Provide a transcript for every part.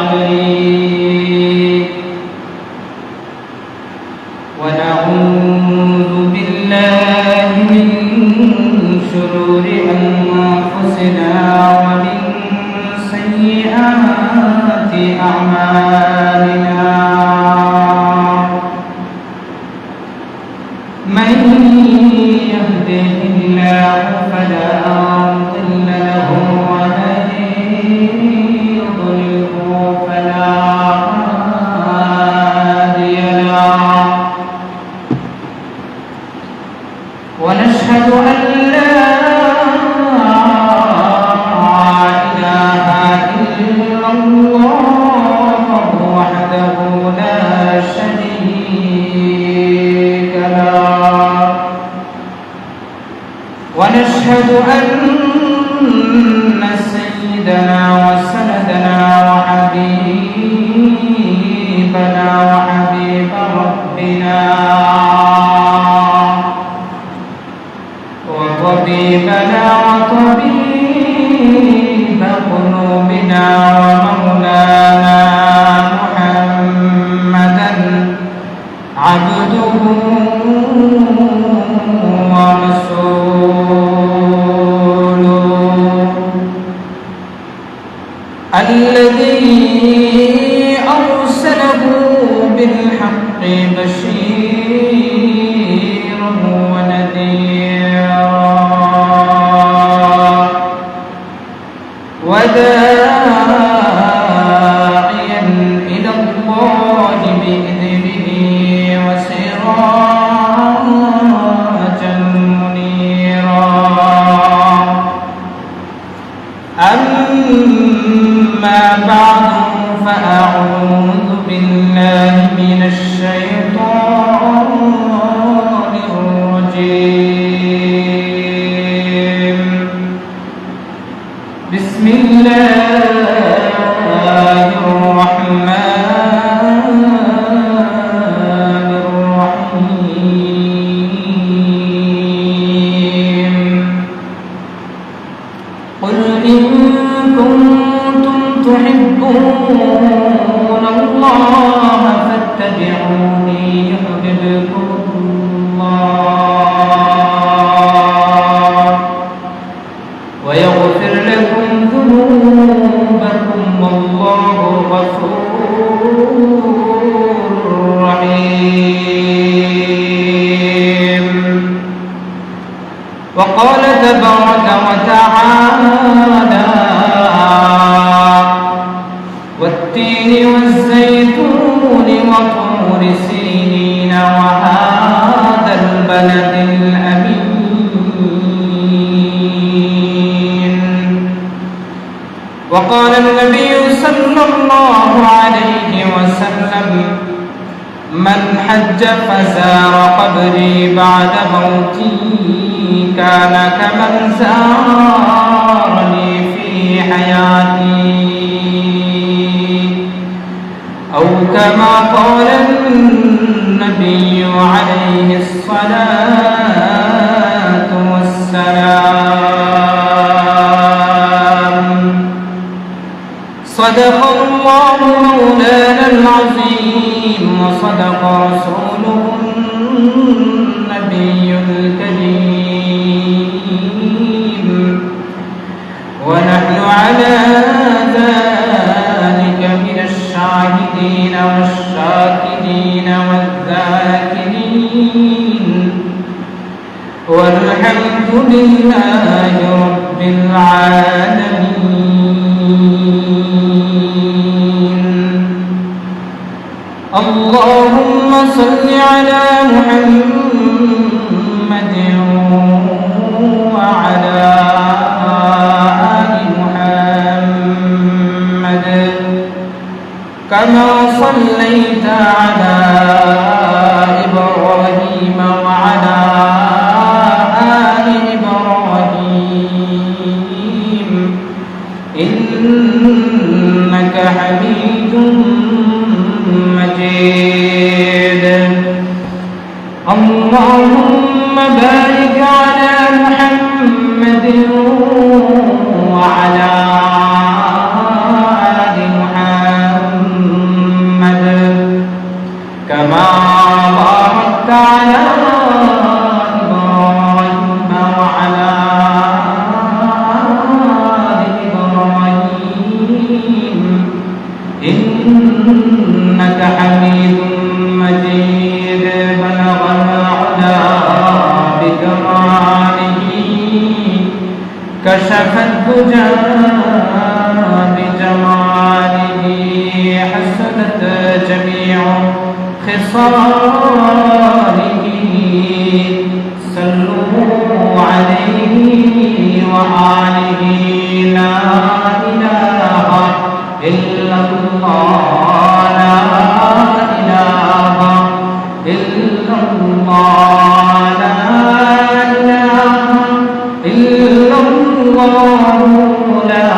عليك ونعوذ بالله من شرور أنفسنا ومن سيئات أعمالنا من يهده الله فلا مضل له ومن يضلله فلا هادي له ونشهد أن لا إله إلا الله وحده لا شريك له ونشهد أن سيدنا وسندنا وحبيبنا وحبيب ربنا وطبيبنا وطبيب قلوبنا ومولانا محمدا عبده ورسوله الذي أرسله بالحق بشيرا ونذيرا وداعيا إلى الله بإذنه وسراجا منيرا أما بعد فأعوذ بالله من الشيطان الرجيم بسم الله الرحمن الرحيم قل إن كنتم تحبون الله فاتبعوني يحببكم الله ويغفر لكم ذنوبكم والله غفور رحيم وقال تبارك وتعالى والتين والزيتون وطور سينين وهذا البلد الأمين وقال النبي صلى الله عليه وسلم من حج فزار قبري بعد موتي كان كمن زارني في حياتي أو كما قال النبي عليه الصلاة والسلام صدق الله مولانا العظيم وصدق رسوله النبي الكريم ونحن على ذلك من الشاهدين والشاكرين والذاكرين والحمد لله رب العالمين اللهم صل على محمد وعلى آل محمد كما صليت على إبراهيم وعلى آل إبراهيم إنك حميد مجيد اللهم بارك على محمد وعلى آل محمد إنك حميد مجيد بلغ العلا بكماله كشف الدجى بجماله حسنت جميع خصاله صلوا عليه وآله لا إله إلا الله لا إله إلا الله لا إله إلا الله لا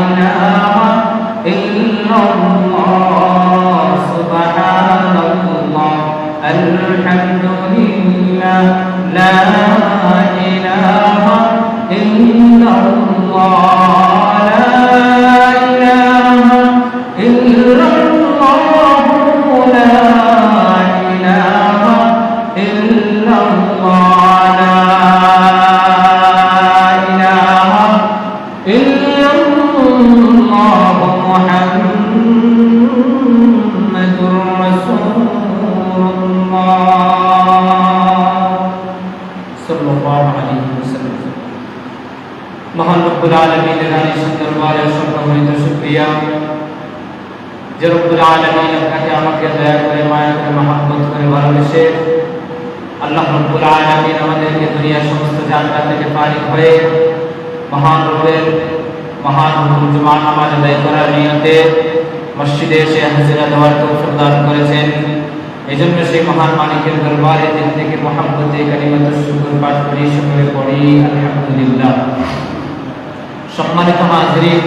إله إلا الله سبحان الله الحمد لله لا إله إلا الله لا إله إلا الله لا إله إلا الله لا إله إلا الله محمد رسول সাল্লাল্লাহু আলাইহি ওয়াসাল্লাম। মহান রব্বুল আলামিনের আনিশান দরবারে সম্মানিত শুকরিয়া যে রব্বুল আলামিন আপনাকে আমাকে দয়া করে মায়া করে মহব্বত করে ভালোবেসে আল্লাহ রব্বুল আলামিন আমাদেরকে দুনিয়ার সমস্ত জান্নাত থেকে ফারিগ হয়ে মহান রবের মহান জুমার নামাজ আদায় করার নিয়তে মসজিদে এসে হাজিরা দেওয়ার তৌফিক দান করেছেন। এই জন্য সেই মহান মালিকের দরবারে দিল থেকে মহব্বতে কালিমাতুশ শুকর পাঠ করি, সকলে পড়ি আলহামদুলিল্লাহ। সম্মানিত হাজিরিন,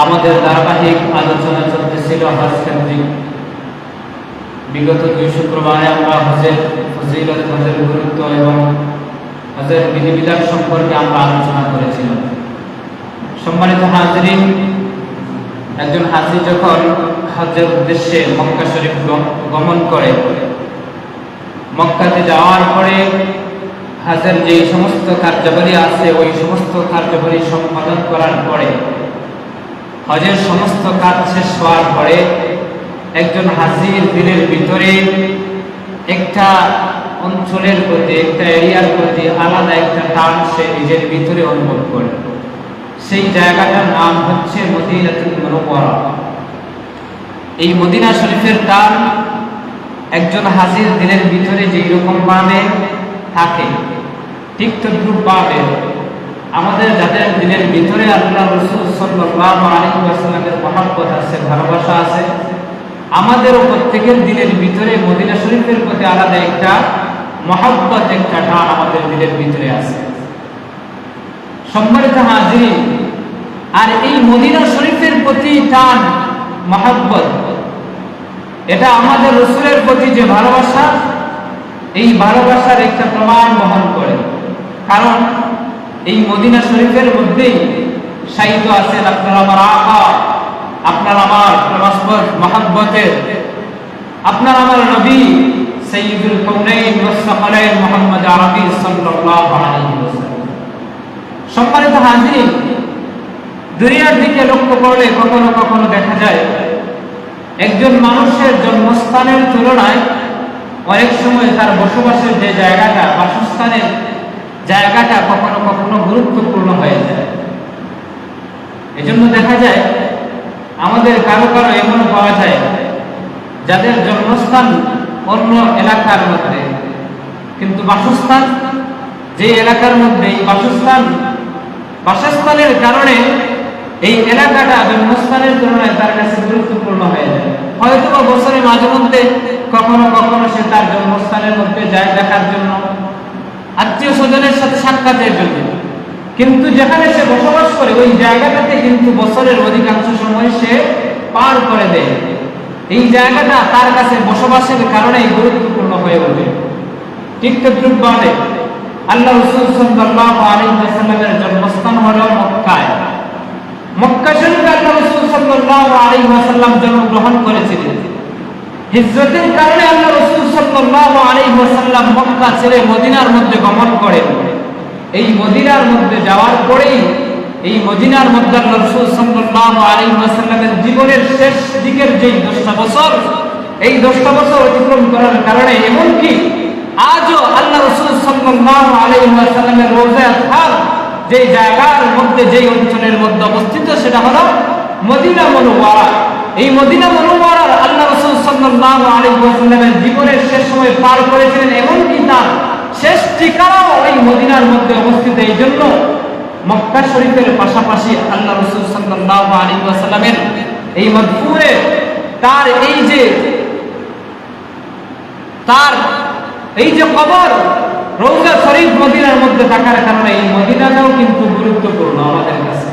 আমাদের ধারাবাহিক আলোচনা চলতেছিল হজ কেন্দ্রিক। বিগত 2 শুক্রবারে আমরা হজের ফজিলত, হজের গুরুত্ব এবং হজের বিধিবিধান সম্পর্কে আমরা আলোচনা করেছিলাম। সম্মানিত হাজিরিন, একজন হাজি যখন হজের উদ্দেশ্যে মক্কা শরীফ গমন করে, মক্কাতে যাওয়ার পরে হজের যে সমস্ত কার্যাবলী আছে ওই সমস্ত কার্যাবলী সম্পাদন করার পরে হজের সমস্ত কাজ শেষ হওয়ার পরে একজন হাজির দিলের ভিতরে একটা অঞ্চলের প্রতি, একটা এরিয়ার প্রতি আলাদা একটা টান সে নিজের ভিতরে অনুভব করে। সেই জায়গাটার নাম হচ্ছে মদিনাতুল মুনাওয়ারা। এই মদিনা শরীফের টান একজন হাজির দিলের ভিতরে যেই রকম ভাবে থাকে ঠিক তদ্রূপ ভাবে আমাদের যাদের দিলের ভিতরে আল্লাহ রাসূল সাল্লাল্লাহু আলাইহি ওয়াসাল্লামের মহব্বত আছে, ভালোবাসা আছে, আমাদেরও প্রত্যেকের দিলের ভিতরে মদিনা শরীফের প্রতি আলাদা একটা মহব্বত, একটা টান আমাদের দিলের ভিতরে আছে। সম্মানিত হাজিরিন, আর এই মদিনা শরীফের প্রতি টান, মহব্বত, এটা আমাদের রাসূলের প্রতি যে ভালোবাসা, এই ভালোবাসার একটা প্রমাণ বহন করে। কারণ এই মদিনা শরীফের মধ্যেই শায়িত আছেন আপনার আমার আকা, আপনার আমার প্রমাসপদ মহব্বতের, আপনার আমার নবী সাইয়্যিদুল কাউনাইন ওয়াস সাকালাইন মুহাম্মদ আরবি সাল্লাল্লাহু আলাইহি ওয়াসাল্লাম। সম্মানিত হাজিরিন, দুনিয়ার দিকে লক্ষ্য করলে কখনো কখনো দেখা যায় একজন মানুষের জন্মস্থানের তুলনায় অনেক সময় তার বসবাসের যে জায়গাটা, বাসস্থানের জায়গাটা কখনো কখনো গুরুত্বপূর্ণ হয়ে যায়। এজন্য দেখা যায় আমাদের কারো কারো এমন পাওয়া যায় যাদের জন্মস্থান অন্য এলাকার মধ্যে, কিন্তু বাসস্থান যে এলাকার মধ্যে, এই বাসস্থানের কারণে এই এলাকাটা জন্মস্থানের তুলনায় তার কাছে গুরুত্বপূর্ণ হয়ে যায়। হয়তো বা বছরে মাঝে মধ্যে কখনো কখনো সে তার জন্মস্থানের মধ্যে যায় দেখার জন্য, আত্মীয় স্বজনের সাথে সাক্ষাতের জন্য, কিন্তু যেখানে সে বসবাস করে ওই জায়গাটাতে কিন্তু বছরের অধিকাংশ সময় সে পার করে দেয়। এই জায়গাটা তার কাছে বসবাসের কারণেই গুরুত্বপূর্ণ হয়ে ওঠে। ঠিক তদ্রূপভাবে আল্লাহ রাসূল সাল্লাল্লাহু আলাইহি ওয়াসাল্লামের জন্মস্থান হলো মক্কায়। মক্কা শরীফে আল্লাহ রাসূল সাল্লাল্লাহু আলাইহি ওয়াসাল্লাম জন্মগ্রহণ করেছিলেন। হিজরতের কারণে আল্লাহ রাসূল সাল্লাল্লাহু আলাইহি ওয়াসাল্লাম মক্কা ছেড়ে মদিনার মধ্যে গমন করেন। এই মদিনার মধ্যে যাওয়ার পরেই এই মদিনার মধ্যে আল্লাহ রাসূল সাল্লাল্লাহু আলাইহি ওয়াসাল্লামের জীবনের শেষ দিকের যেই 10টা বছর, এই 10টা বছর অতিক্রম করার কারণে এমনকি আজও আল্লাহ রাসূল সাল্লাল্লাহু আলাইহি ওয়াসাল্লামের রওজা আতহার যে জায়গার মধ্যে, যেই অঞ্চলের মধ্যে অবস্থিত, সেটা হলো মদিনা মুনাওয়ারা। এই মদিনা মুনাওয়ারার আল্লাহ রাসূল সাল্লাল্লাহু আলাইহি ওয়াসাল্লামের জীবনের শেষ সময় পার করেছিলেন, এমনকি তার শেষ ঠিকানাও এই মদিনার মধ্যে অবস্থিত। এই জন্য মক্কা শরীফের পাশাপাশি আল্লাহ রাসূল সাল্লাল্লাহু আলাইহি ওয়াসাল্লামের এই মদফুরে তার এই যে কবর রওজা শরীফ মদিনার মধ্যে থাকার কারণে এই মদিনাটাও কিন্তু গুরুত্বপূর্ণ আমাদের কাছে।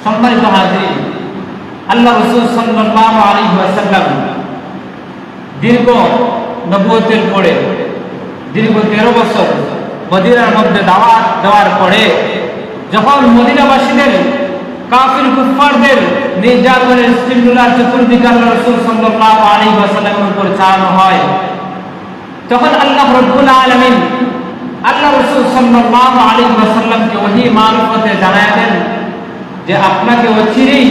সম্মানিত হাজির, আল্লাহ রাসূল সাল্লাল্লাহু আলাইহি ওয়াসাল্লাম দীর্ঘ নবুয়তের পরে দীর্ঘ 13 বছর মদিনার মধ্যে দাওয়াত দেওয়ার পরে যখন মদিনাবাসীদের কাফির কুফফারদের নির্যাতনের স্টিমুলার চতুর্দিকে আল্লাহ রাসূল সাল্লাল্লাহু আলাইহি ওয়াসাল্লামের উপর চালানো হয়, তখন আল্লাহ রাব্বুল আলামিন আল্লাহ রাসূল সাল্লাল্লাহু আলাইহি ওয়াসাল্লামকে ওহী মারফতে জানায় দেন যে আপনাকে অচিরেই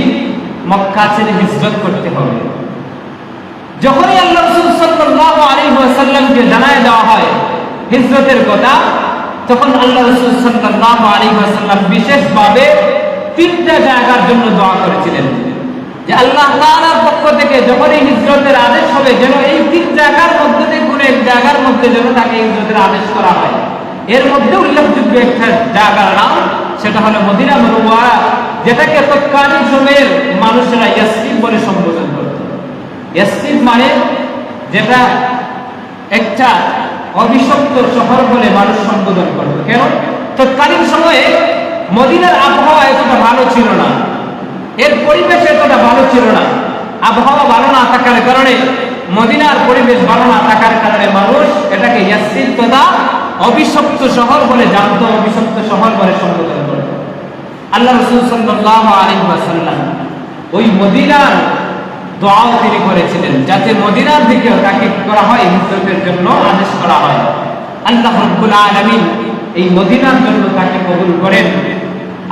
মক্কা ছেড়ে হিজরত করতে হবে। যখনই আল্লাহ রাসূল সাল্লাল্লাহু আলাইহি ওয়াসাল্লামকে জানায় দেওয়া হয় হিজরতের কথা, তখন আল্লাহ রাসূল সাল্লাল্লাহু আলাইহি ওয়াসাল্লাম বিশেষভাবে 3টা জায়গার জন্য দোয়া করেছিলেন যে আল্লাহ তাআলার পক্ষ থেকে যখনই হিজরতের আদেশ হবে যেন এই 3 জায়গার মধ্যে থেকে কোনো এক জায়গার মধ্যে যেন তাকে হিজরতের আদেশ করা হয়। এর মধ্যে উল্লেখযোগ্য একটা জায়গার নাম, সেটা হলো মদিনা মুনাওয়ারা, যেটাকে তৎকালীন সময়ের মানুষেরা ইয়াসরিব বলে সম্বোধন করত। ইয়াসরিব মানে যেটা একটা অভিশপ্ত শহর বলে মানুষ সম্বোধন করত। কেন? তৎকালীন সময়ে মদিনার আবহাওয়া এতটা ভালো ছিল না, এর পরিবেশ এতটা ভালো ছিল না। আবহাওয়া ভালো না থাকার কারণে, মদিনার পরিবেশ ভালো না থাকার কারণে মানুষ এটাকে ইয়াসরিব তথা অভিশপ্ত শহর বলে জানত, অভিশপ্ত শহর বলে সম্বোধন করত। আল্লাহ রাসূল সাল্লাল্লাহু আলাইহি ওয়াসাল্লাম ওই মদিনার দোয়াও তিনি করেছিলেন যাতে মদিনার দিকেও তাকে করা হয় হিজরতের জন্য আদেশ করা হয়। আল্লাহ রাব্বুল আলামিন এই মদিনার জন্য তাকে কবুল করেন।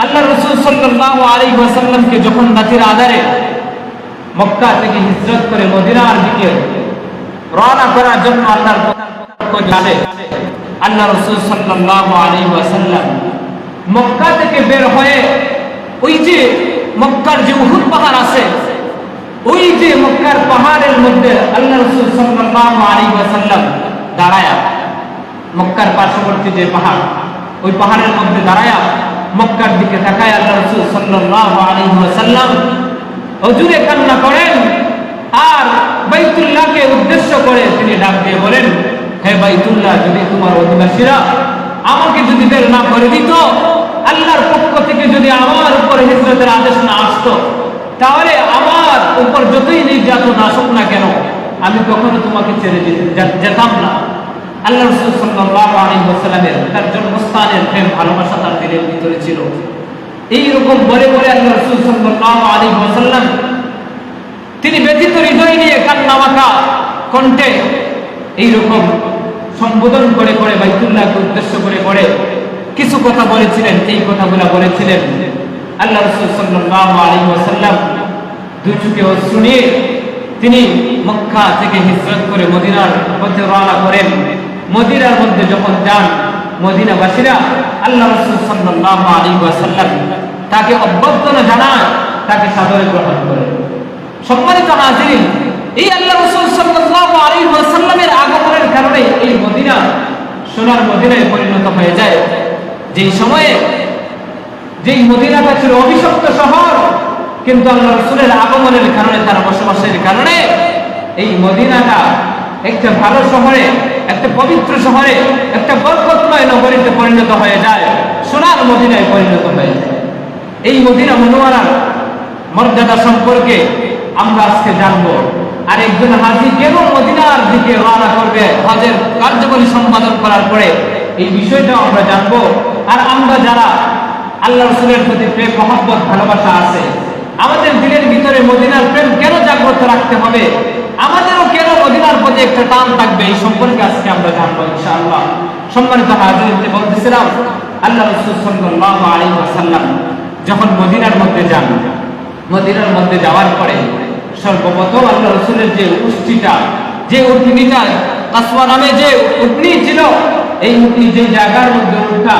আল্লাহ রাসূল সাল্লাল্লাহু আলাইহি ওয়াসাল্লামকে যখন রাতের আঁধারে মক্কা থেকে হিজরত করে মদিনার দিকে রওনা করার জন্য আল্লাহর পক্ষ থেকে আল্লাহ রাসূল সাল্লাল্লাহু আলাইহি ওয়াসাল্লাম মক্কা থেকে বের হয়ে ওই যে মক্কার যে উহুদ পাহাড় আছে, ওই যে মক্কার পাহাড়ের মধ্যে আল্লাহ রাসূল সাল্লাল্লাহু আলাইহি ওয়াসাল্লাম দাঁড়ায়া, মক্কার পার্শ্ববর্তী যে পাহাড়, ওই পাহাড়ের মধ্যে দাঁড়ায়া মক্কার দিকে তাকায় আল্লাহ রাসূল সাল্লাল্লাহু আলাইহি ওয়াসাল্লাম হুজুরে কান্না করেন আর বাইতুল্লাহকে উদ্দেশ্য করে তিনি ডাক দিয়ে বলেন, হে বাইতুল্লাহ, যদি তোমার অধিবাসীরা আমাকে যদি বের না করে দিত, আল্লাহর পক্ষ থেকে যদি আমার উপর হিজরতের আদেশ না আসতো, তাহলে আমার উপর যতই নির্যাতন আসুক না কেন আমি কখনো তোমাকে ছেড়ে যেতাম না। আল্লাহ রাসূল সাল্লাল্লাহু আলাইহি ওয়াসাল্লামের তার জন্মস্থানের প্রেম ভালোবাসা তার দিলের ভিতরে ছিল। এইরকম বলে বলে আল্লাহ রাসূল সাল্লাল্লাহু আলাইহি ওয়াসাল্লাম তিনি ব্যথিত হৃদয় নিয়ে কান্নামাখা কণ্ঠে এইরকম সম্বোধন করে করে বাইতুল্লাহকে উদ্দেশ্য করে করে কিছু কথা বলেছিলেন। এই কথাগুলো বলেছিলেন আল্লাহ রাসূল সাল্লাল্লাহু আলাইহি ওয়াসাল্লাম দুই চোখে অশ্রু নিয়ে তিনি মক্কা থেকে হিজরত করে মদিনার পথে রওনা করেন। মদিনার মধ্যে যখন যান, মদিনাবাসীরা আল্লাহ রাসূল সাল্লাল্লাহু আলাইহি ওয়াসাল্লাম তাকে অভ্যর্থনা জানায়, তাকে সাদরে গ্রহণ করে। সম্মানিত হাজিরিন, এই আল্লাহ রাসূল সাল্লাল্লাহু আলাইহি ওয়াসাল্লামের আগমনের কারণে এই মদিনা সোনার মদিনায় পরিণত হয়ে যায়। যেই সময়ে যেই মদিনাটা ছিল অভিশপ্ত শহর, কিন্তু আল্লাহ রাসূলের আগমনের কারণে, তার বসবাসের কারণে এই মদিনাটা একটা ভালো শহরে, একটা পবিত্র শহরে, একটা বরকতময় নগরীতে পরিণত হয়ে যায়, সোনার মদিনায় পরিণত হয়ে যায়। এই মদিনা মুনাওয়ারার মর্যাদা সম্পর্কে আমরা আজকে জানবো। আর একজন হাজী কেন মদিনার দিকে রওনা করবে হজের কার্যক্রম সম্পাদন করার পরে, এই বিষয়টাও আমরা জানবো। আর আমরা যারা আল্লাহ রাসূলের প্রতি প্রেম, মহব্বত, ভালোবাসা আছে, আমাদের দিলের ভিতরে মদিনার প্রেম কেন জাগ্রত রাখতে হবে, আমাদেরও কেন মদিনার প্রতি একটা টান থাকবে, এই সম্পর্কে আজকে আমরা জানবো ইনশাআল্লাহ। সম্মানিত হাজিরিন, বলতেছিলাম আল্লাহ রাসূল সাল্লাল্লাহু আলাইহি ওয়াসাল্লাম যখন মদিনার মধ্যে যান, মদিনার মধ্যে যাওয়ার পরে সর্বপ্রথম আল্লাহ রাসূলের যে উপস্থিতিটা, যে উটনিটা, কাসওয়া নামে যে উটনি ছিল, এই উটনি যে জায়গার মধ্যে উঠা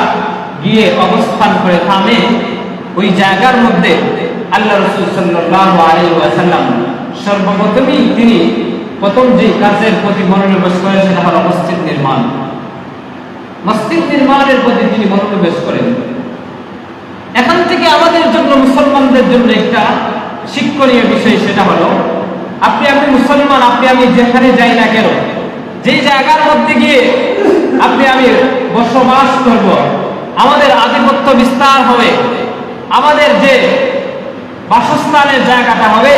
গিয়ে অবস্থান করে থামে, ওই জায়গার মধ্যে আল্লাহ রাসূল সাল্লাল্লাহু আলাইহি ওয়াসাল্লাম সর্বপ্রথমই তিনি প্রথম যে কাজের প্রতি মনোনিবেশ করেন সেটা হলো মসজিদ নির্মাণ। মসজিদ নির্মাণের প্রতি তিনি মনোনিবেশ করেন। এখান থেকে আমাদের জন্য, মুসলমানদের জন্য একটা শিক্ষণীয় বিষয়, সেটা হলো আপনি মুসলমান, আমি যেখানে যাই না কেন, যেই জায়গার মধ্যে গিয়ে আমি বসবাস করব, আমাদের আধিপত্য বিস্তার হবে, আমাদের যে বাসস্থানের জায়গাটা হবে,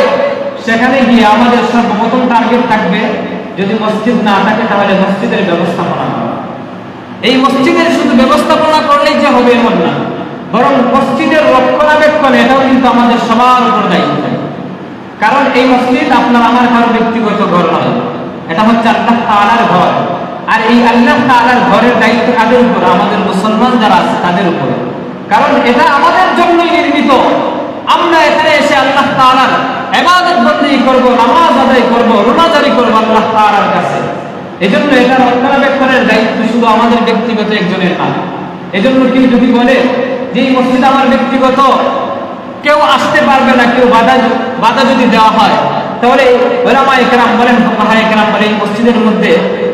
সেখানে গিয়ে আমাদের সর্বপ্রথম টার্গেট থাকবে, যদি মসজিদ না থাকে তাহলে মসজিদের ব্যবস্থাপনা করা। এই মসজিদের শুধু ব্যবস্থাপনা করলেই যে হবে এমন না, বরং মসজিদের রক্ষণাবেক্ষণ এটাও কিন্তু আমাদের সবার উপর দায়িত্ব। কারণ এই মসজিদ আপনার আমার কারো ব্যক্তিগত ঘর নয়, এটা হচ্ছে আল্লাহ তাআলার ঘর। আর এই আল্লাহ তাআলার ঘরের দায়িত্ব কাদের উপর? আমাদের মুসলমান যারা আছে তাদের উপর। কারণ এটা আমাদের জন্যই নির্মিত। আমরা এখানে এসে আল্লাহ তাআলার ইবাদত বন্দেগী করব, নামাজ আদায় করব, রোজাদারি করব আল্লাহ তাআলার কাছে। এজন্য এটা রক্ষণাবেক্ষণের দায়িত্ব শুধু আমাদের ব্যক্তিগত একজনের না। এজন্য কেউ যদি বলে যে এই মসজিদ আমার ব্যক্তিগত, কেউ আসতে পারবে না, কেউ বাধা যদি দেওয়া হয়, তাহলে উলামায়ে কেরাম বলেন, ফুকাহায়ে কেরাম বলেন, এই মসজিদের মধ্যে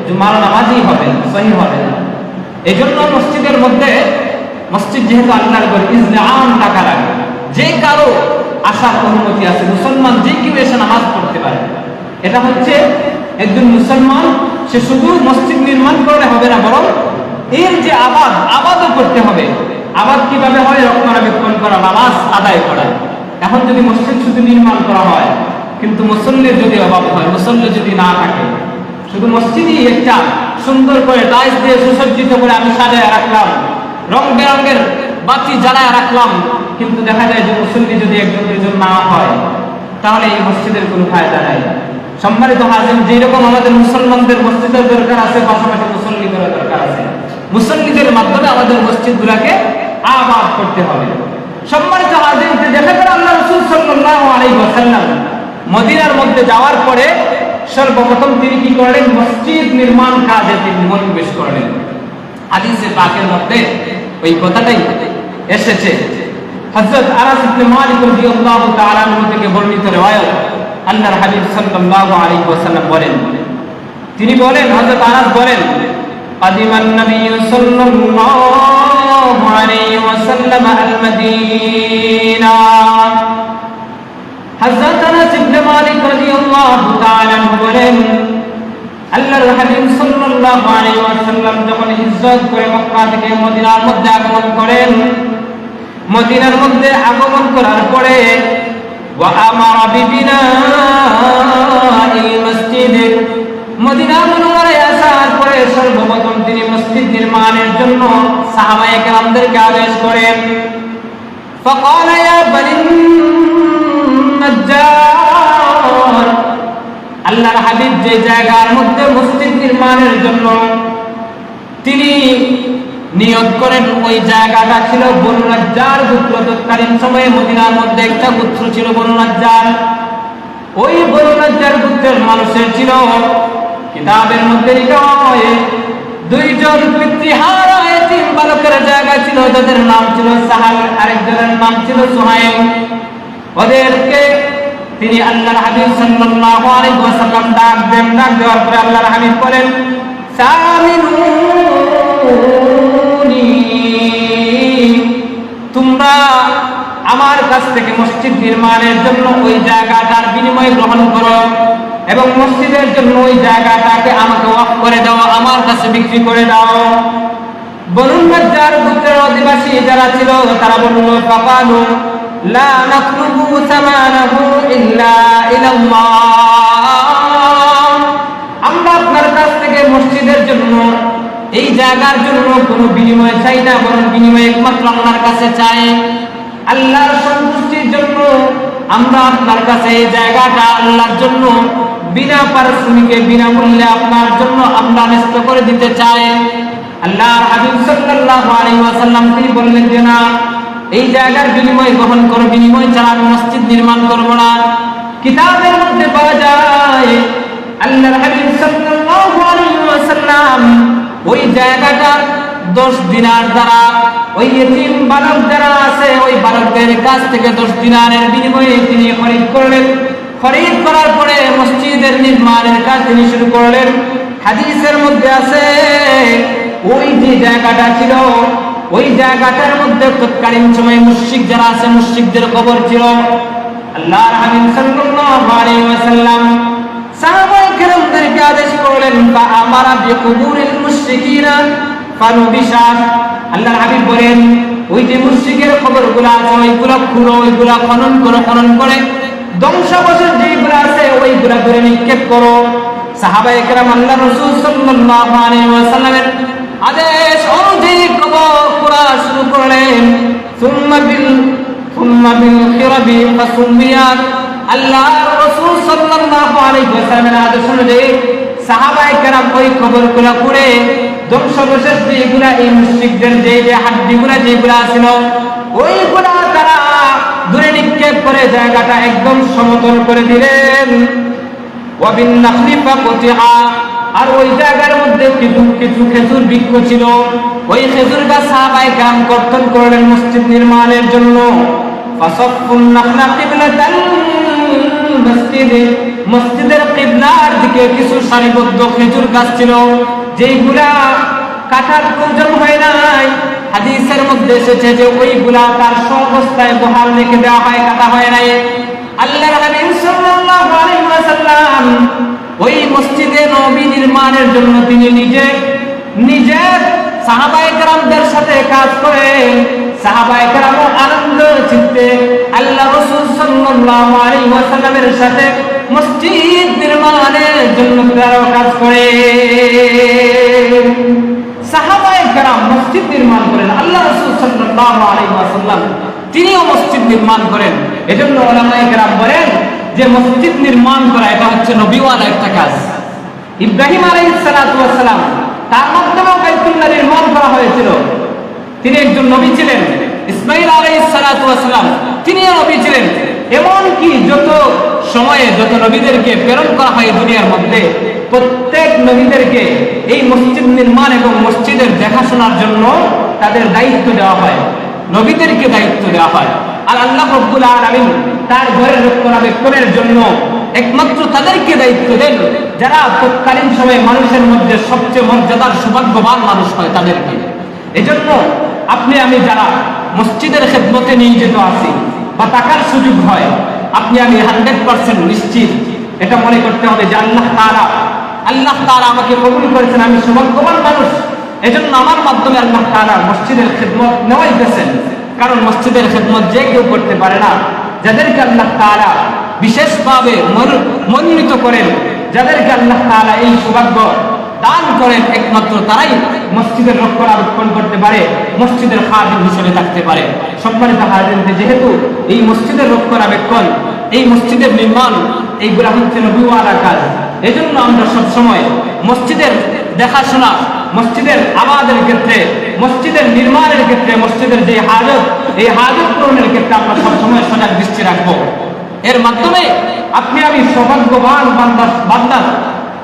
জুমার নামাজই হবে না, সহিহ হবে না। এজন্য মসজিদের মধ্যে, মসজিদ যেহেতু আল্লাহর ঘর, ইজনে আম টাকা লাগে, যে কারো আসার অনুমতি আছে, মুসলমান যে কেউ এসে নামাজ পড়তে পারে। এটা হচ্ছে একজন মুসলমান, সে শুধু মসজিদ নির্মাণ করলে হবে না, বরং এর যে আবাদও করতে হবে। আবাদ কিভাবে হয়? রক্ষণাবেক্ষণ করা, নামাজ আদায় করা। এখন যদি মসজিদ শুধু নির্মাণ করা হয়, কিন্তু মুসল্লির যদি অভাব হয়, মুসল্লি যদি না থাকে, শুধু মসজিদই একটা সুন্দর করে টাইলস দিয়ে সুসজ্জিত করে আমি সাজায় রাখলাম, রং বেরঙের বাতি জ্বালায় রাখলাম, কিন্তু দেখা যায় যে মুসল্লি যদি একজন দুজন না হয়, তাহলে এই মসজিদের কোনো ফায়দা নাই। সম্মানিত হাজির, যেরকম আমাদের মুসলমানদের মসজিদের দরকার আছে, পাশাপাশি মুসল্লিদের দরকার আছে। মুসল্লিদের মাধ্যমে আমাদের মসজিদগুলোকে আবাদ করতে হবে। সম্মানিত হাজির, দেখা গেল আল্লাহ রাসূল সাল্লাল্লাহু আলাইহি ওয়াসাল্লাম মদিনার মধ্যে যাওয়ার পরে সর্বপ্রথম তিনি কি করলেন? মসজিদ নির্মাণ কাজে তিনি মনোনিবেশ করলেন। হাদিসে পাকের মধ্যে ওই কথাটাই এসেছে। হযরত আনাস ইবনে মালিক রাদিয়াল্লাহু তাআলা আনহু থেকে বর্ণিত riwayat, আল্লাহর হাবিব সাল্লাল্লাহু আলাইহি ওয়াসাল্লাম বলেন, তিনি বলেন, হযরত আনাস বলেন, কাদিমান নবী সাল্লাল্লাহু আলাইহি ওয়াসাল্লাম আল-মদিনা। হযরত আনাস ইবনে মালিক রাদিয়াল্লাহু তাআলা আনহু বলেন, আল্লাহর হাবিব সাল্লাল্লাহু আলাইহি ওয়াসাল্লাম যখন হিজরত করে মক্কা থেকে মদিনার মধ্যে আগমন করেন, মদিনার মধ্যে আগমন করার পরে ওয়া আমারা বিবিনাইল মসজিদ, মদিনা মুনাওয়ারায় আসার পরে সর্বপ্রথম তিনি মসজিদ নির্মাণের জন্য সাহাবায়ে কেরামদেরকে আদেশ করেন। ফাকালা ইয়া বানি নাজ্জার, আল্লাহর হাবিব যে জায়গার মধ্যে মসজিদ নির্মাণের জন্য তিনি নিয়ত করেন, ওই জায়গাটা ছিল বনু নাজ্জার গোত্র। তৎকালীন সময়ে মদিনার মধ্যে একটা গোত্র ছিল বনু নাজ্জার। ওই বনু নাজ্জার গোত্রের মানুষের ছিল কিতাবের মধ্যে লেখা হয়, দুইজন পিতৃহারা এতিম বালকের জায়গা ছিল, যাদের নাম ছিল সাহাল, আরেকজনের নাম ছিল সুহাইল। ওদেরকে তিনি আল্লাহর হাবিব সাল্লাল্লাহু আলাইহি ওয়াসাল্লাম ডাক দেওয়ার পরে আল্লাহর হাবিব বলেন, সামিনুনি, তোমরা আমার কাছ থেকে মসজিদ নির্মাণের জন্য ওই জায়গাটার বিনিময় গ্রহণ করো এবং মসজিদের জন্য ওই জায়গাটাকে আমাকে ওয়াকফ করে দাও, আমার কাছে বিক্রি করে দাও। বনু নাজ্জার গোত্রের অধিবাসী যারা ছিল তারা বলল, ফাকালু লা নাতলুবু সামানাহু ইল্লা ইলাল্লাহ, আমরা আপনার কাছ থেকে মসজিদের জন্য, এই জায়গার জন্য কোনো বিনিময় চাই না, বরং বিনিময় একমাত্র আল্লাহর কাছে চাই। আল্লাহর সন্তুষ্টির জন্য আমরা আপনার কাছে এই জায়গাটা আল্লাহর জন্য বিনা পারিশ্রমিকে, বিনামূল্যে আপনার জন্য আমরা ন্যস্ত করে দিতে চাই। আল্লাহর হাবিব সাল্লাল্লাহু আলাইহি ওয়াসাল্লাম তিনি বললেন যে না, এই জায়গার বিনিময় গ্রহণ করো, বিনিময় ছাড়া আমি মসজিদ নির্মাণ করব না। কিতাবের মধ্যে পাওয়া যায় আল্লাহর হাবিব সাল্লাল্লাহু আলাইহি ওয়াসাল্লাম ওই জায়গাটা 10 দিনার দ্বারা ওই ইতিম বালক যারা আছে ওই বালকদের কাছ থেকে 10 দিনারের বিনিময়ে তিনি খরিদ করলেন। খরিদ করার পরে মসজিদের নির্মাণের কাজ তিনি শুরু করলেন। হাদিসের মধ্যে আছে ওই যে জায়গাটা ছিল ওই জায়গাটার মধ্যে তৎকালীন সময়ে মুশরিক যারা আছে মুশরিকদের কবর ছিল। আল্লাহর হাবিব সাল্লাল্লাহু আলাইহি ওয়াসাল্লাম সাহাবায়ে কেরামদেরকে আদেশ করলেন বা আমারা বিকুবুরিল মুশরিকিনা ফানুবিশা। আল্লাহর হাবিব বলেন ওই যে মুশরিকের কবরগুলো আছে ওইগুলো খুঁড়ো, ওইগুলো খনন করো, খনন করে ধ্বংসাবশেষ যেগুলো আছে ওইগুলো ধরে নিক্ষেপ করো। সাহাবায়ে কেরাম আল্লাহর রাসূল সাল্লাল্লাহু আলাইহি ওয়াসাল্লামের আদেশ অনুযায়ী কবর খোঁড়া শুরু করলেন। সুম্মা বিল খিরাবি ফাসুমিয়াত। আল্লাহর রাসূল সাল্লাল্লাহু আলাইহি ওয়াসাল্লামের আদেশ অনুযায়ী সাহাবায়ে কেরাম ওই কবরগুলো খুঁড়ে ধ্বংসাবশেষ যেগুলা এই মুশরিকদের যে হাড্ডিগুলা যেগুলা ছিল ওইগুলা তারা দূরে নিক্ষেপ করে জায়গাটা একদম সমতল করে দিলেন। ওয়াবিন নাখলি ফাকুতিহা। আর ওই জায়গার মধ্যে কিছু খেজুর বৃক্ষ ছিল, ওই খেজুর গাছ সাহাবায়ে কেরাম কর্তন করলেন মসজিদ নির্মাণের জন্য। ফাসাফুন নাখলা কিবলাতাল মসজিদে। মসজিদের কিবলার দিকে কিছু সারিবদ্ধ খেজুর গাছ ছিল যেইগুলা কাটার প্রয়োজন হয় নাই। হাদিসের মধ্যে এসেছে যে ওইগুলা তার অবস্থায় বহাল রেখে দেওয়া হয়, কাটা হয় নাই। আল্লাহর হাবিব সাল্লাল্লাহু আলাইহি ওয়াসাল্লাম ওই মসজিদে নববী নির্মাণের জন্য তিনি নিজে সাহাবায়ে কেরামদের সাথে কাজ করে সাহাবায়ে কেরাম আনন্দ চিত্তে আল্লাহ রাসূল সাল্লাল্লাহু আলাইহি ওয়াসাল্লামের সাথে মসজিদ নির্মাণের জন্য তারা কাজ করে। সাহাবায়ে কেরাম মসজিদ নির্মাণ করেন, আল্লাহ রাসূল সাল্লাল্লাহু আলাইহি ওয়াসাল্লাম তিনিও মসজিদ নির্মাণ করেন। এজন্য উলামায়ে কেরাম বলেন যে মসজিদ নির্মাণ করা এটা হচ্ছে নবীওয়ালা একটা কাজ। ইব্রাহিম আলাইহিস সালাতু ওয়াস সালাম তার মাধ্যমে বাইতুল্লাহ নির্মাণ করা হয়েছিল, তিনি একজন নবী ছিলেন। ইসমাঈল আলাইহিস সালাতু ওয়াস সালাম তিনিও নবী ছিলেন। এমন কি যত সময়ে যত নবীদেরকে প্রেরণ করা হয় দুনিয়ার মধ্যে প্রত্যেক নবীদেরকে এই মসজিদ নির্মাণ এবং মসজিদের দেখাশোনার জন্য তাদের দায়িত্ব দেওয়া হয়, নবীদেরকে দায়িত্ব দেওয়া হয়। আর আল্লাহ রাব্বুল আলামিন তার ঘরের রক্ষণাবেক্ষণের জন্য একমাত্র তাদেরকে দায়িত্ব দেন যারা তৎকালীন সময়ে মানুষের মধ্যে সবচেয়ে মর্যাদার সৌভাগ্যবান মানুষ হয় তাদেরকে। এজন্য আপনি আমি যারা মসজিদের খেদমতে নিয়োজিত আছি বা টাকার সুযোগ হয়, আপনি আমি 100% নিশ্চিত এটা মনে করতে হবে যে আল্লাহ তাআলা আমাকে কবুল করেছেন, আমি সৌভাগ্যবান মানুষ। এজন্য আমার মাধ্যমে আল্লাহ তাআলা মসজিদের খেদমত নেওয়াই গেছেন। কারণ মসজিদের খেদমত যে কেউ করতে পারে না, যাদেরকে আল্লাহ তাআলা বিশেষভাবে মনোনীত করেন, যাদেরকে আল্লাহ তাআলা এই সৌভাগ্য দান করেন, একমাত্র তারাই মসজিদের রক্ষণাবেক্ষণ করতে পারে, মসজিদের খাদিম হিসেবে থাকতে পারে। সম্মানিত হাজিরিন, যেহেতু এই মসজিদের রক্ষণাবেক্ষণ, এই মসজিদের নির্মাণ এইগুলা হচ্ছে নবীওয়ালা কাজ, এজন্য আমরা সবসময় মসজিদের দেখাশোনা, মসজিদের আবাদের ক্ষেত্রে, মসজিদের নির্মাণের ক্ষেত্রে, মসজিদের যে হাজত, এই হাজত পূরণের ক্ষেত্রে আমরা সবসময় সজাগ দৃষ্টি রাখবো। এর মাধ্যমে আপনি আমি সৌভাগ্যবান বান্দার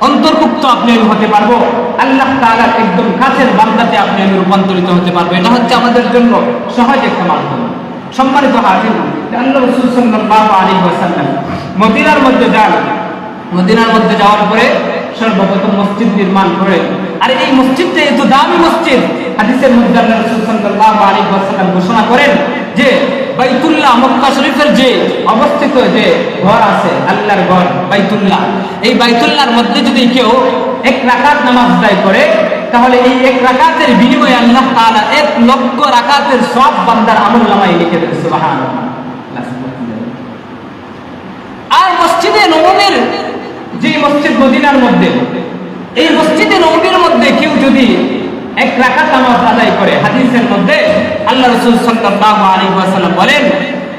অন্তর্ভুক্ত আপনি আমি হতে পারবো, আল্লাহ তাআলার একদম কাছের বান্দাতে আপনি আমি রূপান্তরিত হতে পারবো। এটা হচ্ছে আমাদের জন্য সহজ একটা মাধ্যম। সম্মানিত হাজিরিন, আল্লাহ রাসূল সাল্লাল্লাহু আলাইহি ওয়াসাল্লাম মদিনার মধ্যে যান। মদিনার মধ্যে যাওয়ার পরে সর্বপ্রথম মসজিদ নির্মাণ করেন। আর এই মসজিদটা এত দামি মসজিদ, হাদিসের মধ্যে আল্লাহ রাসূল সাল্লাল্লাহু আলাইহি ওয়াসাল্লাম ঘোষণা করেন যে বাইতুল্লাহ মক্কা শরীফের যে অবস্থিত যে ঘর আছে, আল্লাহর ঘর বাইতুল্লাহ, এই বাইতুল্লাহর মধ্যে যদি কেউ 1 রাকাত নামাজ আদায় করে তাহলে এই 1 রাকাতের বিনিময়ে আল্লাহ তাআলা 1 লক্ষ রাকাতের সওয়াব বান্দার আমলনামায় লিখে দেন। সুবহানাল্লাহ। আর মসজিদে নববীর যে মসজিদ মদিনার মধ্যে, এই মসজিদে নববীর মধ্যে কেউ যদি 1 রাকাত নামাজ আদায় করে, হাদিসের মধ্যে আল্লাহ রাসূল সাল্লাল্লাহু আলাইহি ওয়াসাল্লাম বলেন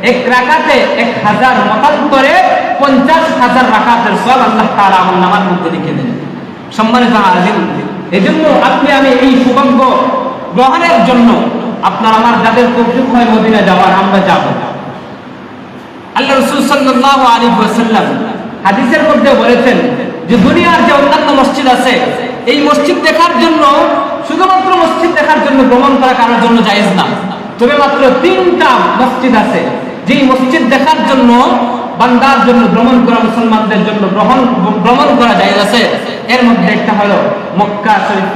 1 রাকাতে 1000 মতান্তরে 50,000 রাকাতের সওয়াব আল্লাহ তাআলা আমলনামার মধ্যে লিখে দেন। সম্মানিত হাজিরিন, এজন্য আপনি আমি এই সৌভাগ্য গ্রহণের জন্য আপনার আমার যাদের তৌফিক হয় মদিনা যাওয়ার, আমরা যাব। আল্লাহ রাসূল সাল্লাল্লাহু আলাইহি ওয়াসাল্লাম হাদিসের মধ্যে বলেছেন যে দুনিয়ার যে অন্যান্য মসজিদ আছে, এই মসজিদ দেখার জন্য, শুধুমাত্র মসজিদ দেখার জন্য ভ্রমণ করা কারোর জন্য জায়েজ না। তবে মাত্র 3টা মসজিদ আছে যেই মসজিদ দেখার জন্য বান্দার জন্য ভ্রমণ করা, মুসলমানদের জন্য ভ্রমণ করা জায়েজ আছে। এর মধ্যে একটা হলো মক্কা শরীফ,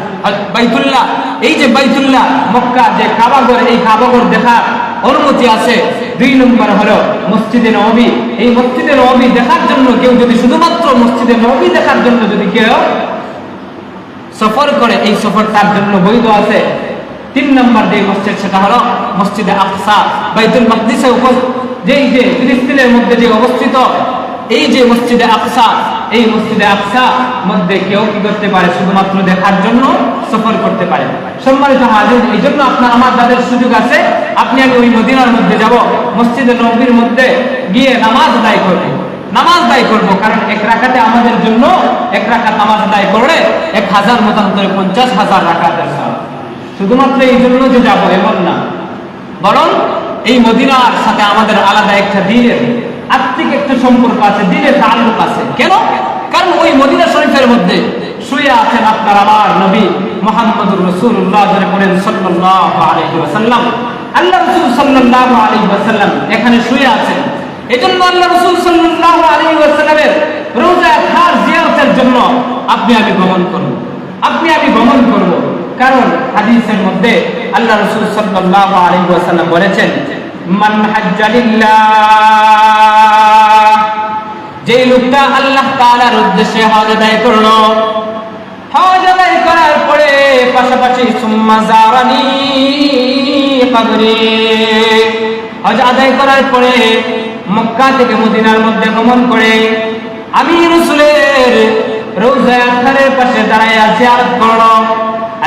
বাইতুল্লাহ। এই যে বাইতুল্লাহ, মক্কা যে কাবাঘর, এই কাবাঘর দেখার অনুমতি আছে। 2 নম্বর হলো মসজিদে নববী। এই মসজিদে নববী দেখার জন্য কেউ যদি শুধুমাত্র মসজিদে নববী দেখার জন্য যদি কেউ সফর করে, এই সফর তার জন্য বৈধ আছে। 3 নম্বর যে মসজিদ, সেটা হলো মসজিদে আকসা, বাইতুল মাকদিসে যেই যে ফিলিস্তিনের মধ্যে যে অবস্থিত এই যে মসজিদে আকসা, এই মসজিদে আকসা মধ্যে কেউ কি করতে পারে, শুধুমাত্র দেখার জন্য সফর করতে পারে। সম্মানিত হাজির, এই জন্য আপনার আমার যাদের সুযোগ আছে, আপনি আমি ওই মদিনার মধ্যে যাব, মসজিদে নববীর মধ্যে গিয়ে নামাজ আদায় করব। কারণ 1 রাকাতে আমাদের জন্য 1 রাকাত নামাজ আদায় করলে 1000 মতান্তরে 50,000 রাকাতের সওয়াব। শুধুমাত্র এই জন্য যে যাব এমন না, বরং এই মদিনার সাথে আমাদের আলাদা একটা দ্বীনের আত্মিক একটা সম্পর্ক আছে, দ্বীনের তাআল্লুক আছে। কেন? কারণ ওই মদিনা শরীফের মধ্যে শুয়ে আছেন আপনার আমার নবী মুহাম্মদুর রাসূলুল্লাহ সাল্লাল্লাহু আলাইহি ওয়াসাল্লাম। আল্লাহ রাসূল সাল্লাল্লাহু আলাইহি ওয়াসাল্লাম এখানে শুয়ে আছেন। এজন্য আল্লাহ রাসূল সাল্লাল্লাহু আলাইহি ওয়াসাল্লামের রওজা খাস জিয়ারতের জন্য আপনি আমি ভ্রমণ করব। কারণ হাদিসের মধ্যে আল্লাহ রাসূল সাল্লাল্লাহু আলাইহি ওয়াসাল্লাম বলেছেন, মান হাজ্জা লিল্লাহ, যে লোকটা আল্লাহ তাআলার উদ্দেশ্যে হজ আদায় করলো, হজ আদায় করার পরে পাশাপাশি সুম্মা জারানি কবরি, হজ আদায় করার পরে মক্কা থেকে মদিনার মধ্যে ভ্রমণ করে আমি রাসূলের রওজা আখারের পাশে দাঁড়ায় জিয়ারত করলো।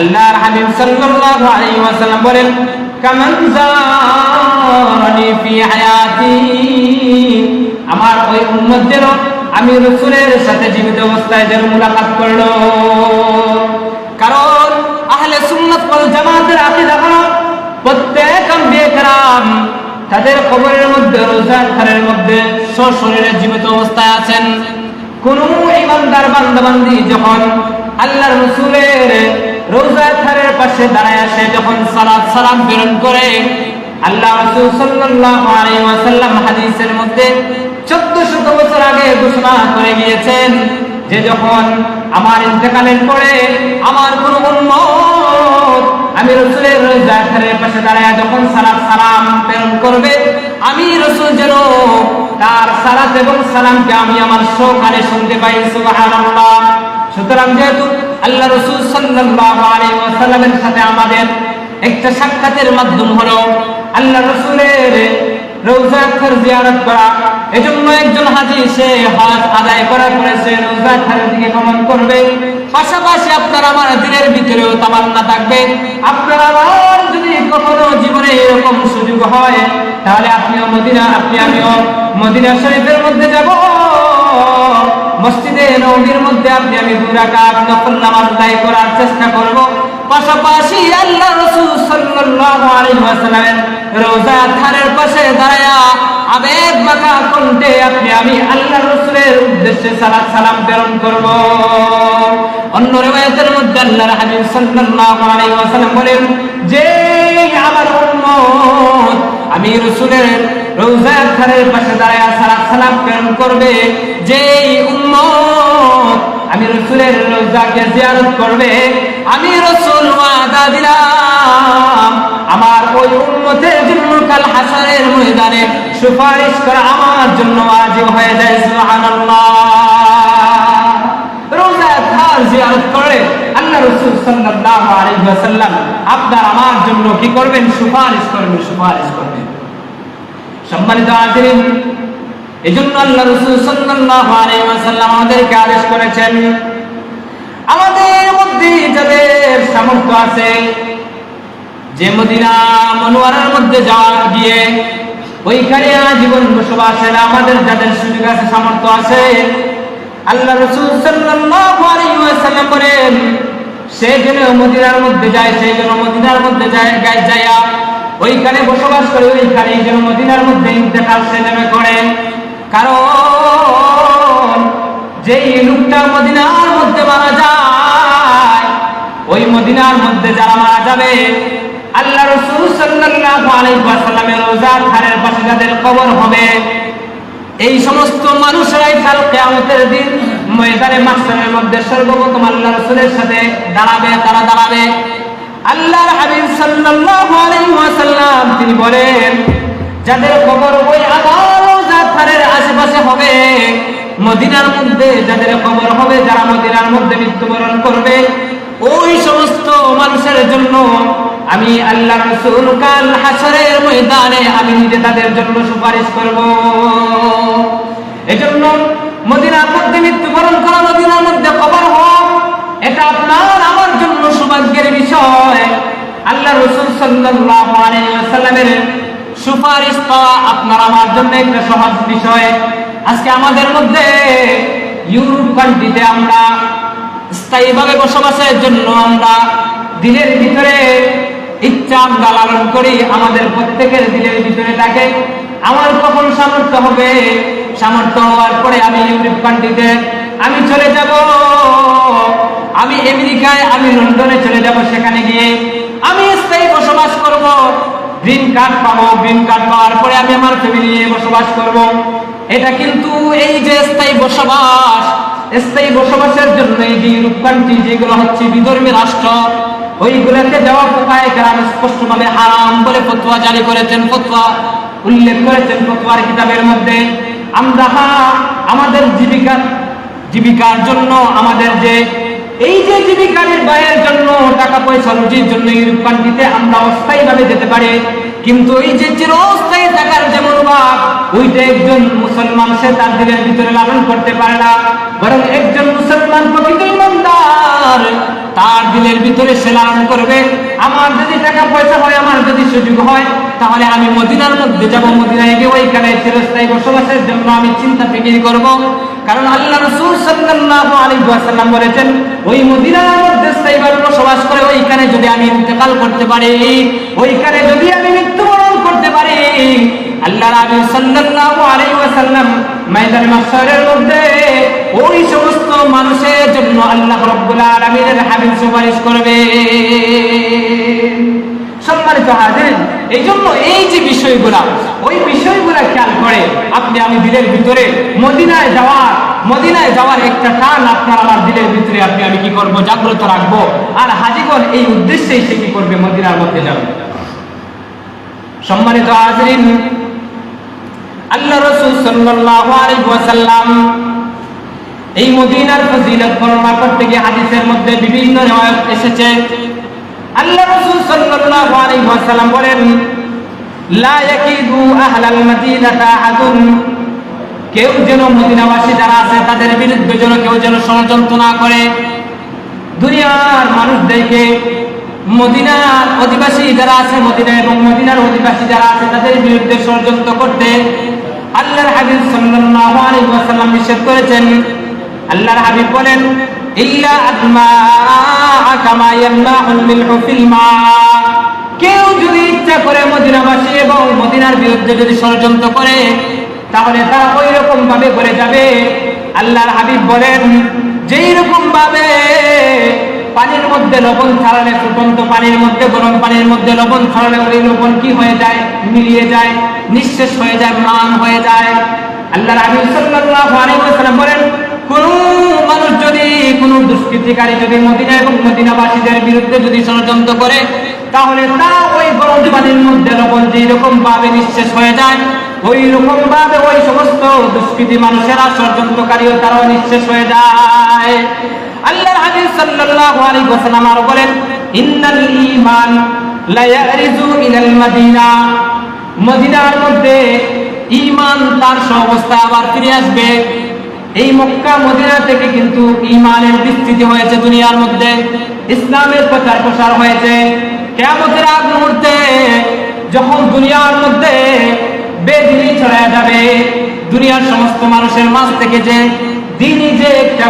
আল্লাহর হাবিব সাল্লাল্লাহু আলাইহি ওয়াসাল্লাম বলেন, কামান জারানি ফি হায়াতি, আমার ওই উম্মতদের আমি রাসূলের সাথে জীবিত অবস্থায় যেন মুলাকাত করলো। কারণ আহলে সুন্নাত ওয়াল জামাতের আকীদা হলো প্রত্যেক আম্বিয়া کرام তাদের কবরের মধ্যে, রওজা খানের মধ্যে সশরীরে জীবিত অবস্থায় আছেন। কোন ইমানদার বান্দা-বান্দি যখন আল্লাহর রাসূলের রওজা খানের পাশে দাঁড়ায় আসে, যখন সালাত সালাম প্রেরণ করে, আল্লাহ রাসূল সাল্লাল্লাহু আলাইহি ওয়াসাল্লাম হাদিসের মধ্যে 1400 বছর আগে ঘোষণা করে গিয়েছেন যে যখন আমার ইন্তেকালের পরে আমার কোন উম্মত আমি রাসূলের রওজা খানের পাশে দাঁড়ায় যখন সালাত সালাম প্রেরণ করবে, আমি রাসূল যেন তার সালাত এবং সালামকে আমি আমার সকালে শুনতে পাই। সুবহানাল্লাহ। সুতরাং যেহেতু আল্লাহ রাসূল সাল্লাল্লাহু আলাইহি ওয়াসাল্লামের সাথে আমাদের একটা সাক্ষাতের মাধ্যম হলো আল্লাহ রাসূলের রওজা খার জিয়ারত করা, এজন্য একজন হাজী সে হজ আদায় করার পরে সে রওজা খারের দিকে গমন করবে। পাশাপাশি আপনার আমার দিলের ভিতরেও তামান্না থাকবে, আপনার আমার যদি কখনো জীবনে এরকম সুযোগ হয়, তাহলে আপনিও আমিও মদিনা শরীফের মধ্যে যাব, মসজিদে নববীর মধ্যে আমি 2 রাকাত নফল নামাজ আদায় করার চেষ্টা করব। পাশাপাশি আল্লাহ রাসূল সাল্লাল্লাহু আলাইহি ওয়াসাল্লামের রওজা খানের পাশে দাঁড়ায়া আবেগ মাখা কণ্ঠে আমি আল্লাহ রাসূলের উদ্দেশ্যে সালাত সালাম প্রেরণ করব। অন্য riwayat-এর মধ্যে আল্লাহর হাবিব সাল্লাল্লাহু আলাইহি ওয়াসাল্লাম বলেন যে আমার উম্মত আমি রাসূলের রওজা খানের পাশে দাঁড়ায়া সালাত সালাম প্রেরণ করবে, যেই উম্মত আমি রাসূলের রওজাকে জিয়ারত করবে, আমি রাসূল ওয়াদা দিলাম আমার ওই উম্মতের জন্য কাল হাসরের ময়দানে সুপারিশ করা আমার জন্য ওয়াজিব হয়ে যায়। সুবহানাল্লাহ। রওজা খান জিয়ারত করে আল্লাহ রাসূল সাল্লাল্লাহু আলাইহি ওয়াসাল্লাম আপনার আমার জন্য কি করবেন? সুপারিশ করবেন। সম্মানিত হাজিরিন, এজন্য আল্লাহ রাসূল সাল্লাল্লাহু আলাইহি ওয়াসাল্লাম আমাদেরকে আদেশ করেছেন, আমাদের মধ্যে যাদের সামর্থ্য আছে যে মদিনা মনোয়ারার মধ্যে গিয়ে ওইখানে জীবন বসবাসের আমাদের যাদের সুযোগ আছে, সামর্থ্য আছে, আল্লাহ রাসূল সাল্লাল্লাহু আলাইহি ওয়াসাল্লাম বলেন সে যেন মদিনার মধ্যে যায়, সেই জন্য মদিনার মধ্যে যাইয়া ওইখানে বসবাস করে, ওইখানে যেন মদিনার মধ্যে ইন্তেকাল সে নেমে করে। কারণ যেই লোকটা মদিনার মধ্যে মারা যায়, ওই মদিনার মধ্যে যারা মারা যাবে, আল্লাহ রাসূল সাল্লাল্লাহু আলাইহি ওয়াসাল্লামের রওজার ধারের পাশে যাদের কবর হবে, এই সমস্ত মানুষরাই কাল কিয়ামতের দিন ময়দানে মাহশারের মধ্যে সর্বপ্রথম আল্লাহ রাসূলের সাথে দাঁড়াবে। তারা দাঁড়াবে। আল্লাহর হাবিব সাল্লাল্লাহু আলাইহি ওয়াসাল্লাম তিনি বলেন, যাদের কবর ওই আমার রওজার ধারের আশেপাশে হবে, মদিনার মধ্যে যাদের কবর হবে, যারা মদিনার মধ্যে মৃত্যুবরণ করবে, ওই সমস্ত মানুষের জন্য আমি আল্লাহ রাসূল কাল হাসরের ময়দানে আমি নিজে তাদের জন্য সুপারিশ করব। এজন্য মদিনার মধ্যে মৃত্যুবরণ করা, মদিনার মধ্যে কবর হওয়া, এটা আপনার আমার জন্য সৌভাগ্যের বিষয়। আল্লাহ রাসূল সাল্লাল্লাহু আলাইহি ওয়াসাল্লামের সুপারিশ পাওয়া আপনার আমার জন্য একটা সহজ বিষয়। আজকে আমাদের মধ্যে ইউরোপ কান্ট্রিতে আমরা স্থায়ীভাবে বসবাসের জন্য আমরা দিলের ভিতরে ইচ্ছা আমরা লালন করি। আমাদের প্রত্যেকের দিলের ভিতরে থাকে আমার কখন সামর্থ্য হবে, সামর্থ্য হওয়ার পরে আমি ইউরোপ কান্ট্রিতে আমি চলে যাব, আমি আমেরিকায়, আমি লন্ডনে চলে যাব, সেখানে গিয়ে আমি স্থায়ী বসবাস করব, গ্রিন কার্ড পাবো, গ্রিন কার্ড পাওয়ার পরে আমি আমার ফ্যামিলি নিয়ে বসবাস করব। এটা কিন্তু এই যে স্থায়ী বসবাসের জন্য এই যে ইউরোপ কান্ট্রি যেগুলো হচ্ছে বিধর্মী রাষ্ট্র, ওইগুলোতে যাওয়া কোথায় কারণ স্পষ্টভাবে হারাম বলে ফতোয়া জারি করেছেন, ফতোয়া উল্লেখ করেছেন ফতোয়ার কিতাবের মধ্যে। আমরা আমাদের জীবিকার জন্য, আমাদের যে এই যে জীবিকার ব্যয়ের জন্য, টাকা পয়সা রুজির জন্য ইউরোপ কান্ট্রিতে আমরা অস্থায়ীভাবে যেতে পারি, কিন্তু এই যে চিরস্থায়ী থাকার যে মনোভাব, ওইটা একজন মুসলমান সে তার দিলের ভিতরে লালন করতে পারে না। বরং একজন মুসলমান প্রকৃত ইমানদার তার দিলের ভিতরে সে লালন করবে, আমার যদি টাকা পয়সা হয়, আমার যদি সুযোগ হয়, তাহলে আমি মদিনার মধ্যে যাব, মদিনায় গিয়ে ওইখানে চিরস্থায়ী বসবাসের জন্য আমি চিন্তা ফিকির করব। কারণ আল্লাহ রাসূল সাল্লাল্লাহু আলাইহি ওয়াসাল্লাম বলেছেন, ওই মদিনার মধ্যে স্থায়ীভাবে বসবাস করে ওইখানে যদি আমি ইন্তেকাল করতে পারি, ওইখানে যদি আমি মৃত্যুবরণ করতে পারি, আল্লাহ রাসূল সাল্লাল্লাহু আলাইহি ওয়াসাল্লাম ময়দানে মাহশারের মধ্যে ওই সমস্ত মানুষের জন্য আল্লাহ রাব্বুল আলামিনের হাবিব সুপারিশ করবে। সম্মানিত হাজিরিন, এই জন্য এই যে বিষয়গুলা, ওই বিষয়গুলা খেয়াল করে আপনি আমি দিলের ভিতরে মদিনায় যাওয়ার একটা টান আপনার আমার দিলের ভিতরে আপনি আমি কি করব, জাগ্রত রাখবো। আর হাজীগণ এই উদ্দেশ্যেই সে কি করবে, মদিনার মধ্যে যাবে। সম্মানিত হাজিরিন, আল্লাহ রাসূল সাল্লাল্লাহু আলাইহি ওয়াসাল্লাম এই মদিনার ফজিলত বর্ণনা করতে গিয়ে হাদিসের মধ্যে বিভিন্ন রিওয়ায়াত এসেছে। আল্লাহ রাসূল সাল্লাল্লাহু আলাইহি ওয়াসাল্লাম বলেন, লা ইয়াকিদু আহলাল মাদিনাতা আহাদুন, কেউ যেন মদিনাবাসী যারা আছে তাদের বিরুদ্ধে যেন কেউ যেন ষড়যন্ত্র না করে। দুনিয়ার মানুষদেরকে মদিনার অধিবাসী যারা আছে, মদিনা এবং মদিনার অধিবাসী যারা আছে তাদের বিরুদ্ধে ষড়যন্ত্র করতে আল্লাহর হাবিব সাল্লাল্লাহু আলাইহি ওয়াসাল্লাম নিষেধ করেছেন। আল্লাহর হাবিব বলেন, ইল্লা আদমা কামা ইয়ামনাউল মিলহু ফিল মা, কেউ যদি ইচ্ছা করে মদিনাবাসী এবং মদিনার বিরুদ্ধে যদি ষড়যন্ত্র করে, তাহলে তারা ওই রকম ভাবে করে যাবে। আল্লাহর হাবিব বলেন, যেই রকম ভাবে পানির মধ্যে লবণ ছড়ালে, ফুটন্ত পানির মধ্যে, গরম পানির মধ্যে লবণ ছড়ালে ওই লবণ কি হয়ে যায়, মিলিয়ে যায়, নিঃশেষ হয়ে যায়, ম্লান হয়ে যায়। আল্লাহর হাবিব সাল্লাল্লাহু আলাইহি ওয়াসাল্লাম বলেন, কোন মানুষ যদি, কোন দুষ্কৃতিকারী যদি মদিনা এবং মদিনাবাসীদের বিরুদ্ধে যদি ষড়যন্ত্র করে, তাহলে তারা ওই গরম পানির মধ্যে লবণ যেই রকম ভাবে নিঃশেষ হয়ে যায়, ওই রকম ভাবে ওই সমস্ত দুষ্কৃতী মানুষেরা, ষড়যন্ত্রকারীও তারাও নিঃশেষ হয়ে যায়। আল্লাহর হাবিব সাল্লাল্লাহু আলাইহি ওয়াসাল্লাম আর বলেন, ইন্নাল ঈমান লা ইয়ারিজু ইলাল মাদিনা, মদিনার মধ্যে ঈমান তার অবস্থা আবার ফিরে আসবে। এই মক্কা মদিনা থেকে কিন্তু ঈমানের বিস্তৃতি হয়েছে দুনিয়ার মধ্যে, ইসলামের প্রচার প্রসার হয়েছে। কিয়ামতের আগ মুহূর্তে যখন দুনিয়ার মধ্যে বেদিনী ছড়ায় যাবে, দুনিয়ার সমস্ত মানুষের মাঝ থেকে যে দিনই যে একটা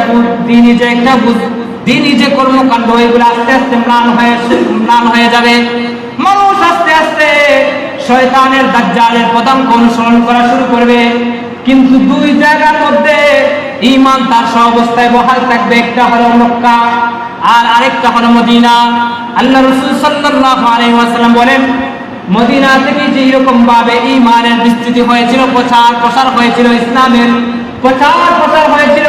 বুঝ দিনই যে কর্মকাণ্ড এগুলো আস্তে আস্তে ম্লান হয়ে যাবে। মানুষ আস্তে আস্তে শয়তানের দাজ্জালের পদাঙ্ক অনুসরণ করা শুরু করবে। কিন্তু দুই জায়গার মধ্যে ঈমান তার অবস্থায় বহাল থাকবে, একটা হলো মক্কা আর আরেকটা হলো মদিনা। আল্লাহ রাসূল সাল্লাল্লাহু আলাইহি ওয়াসাল্লাম বলেন, মদিনা থেকে যে এরকম ভাবে ঈমানের বিস্তৃতি হয়েছিল, প্রসার হয়েছিল, ইসলামের প্রচার হয়েছিল,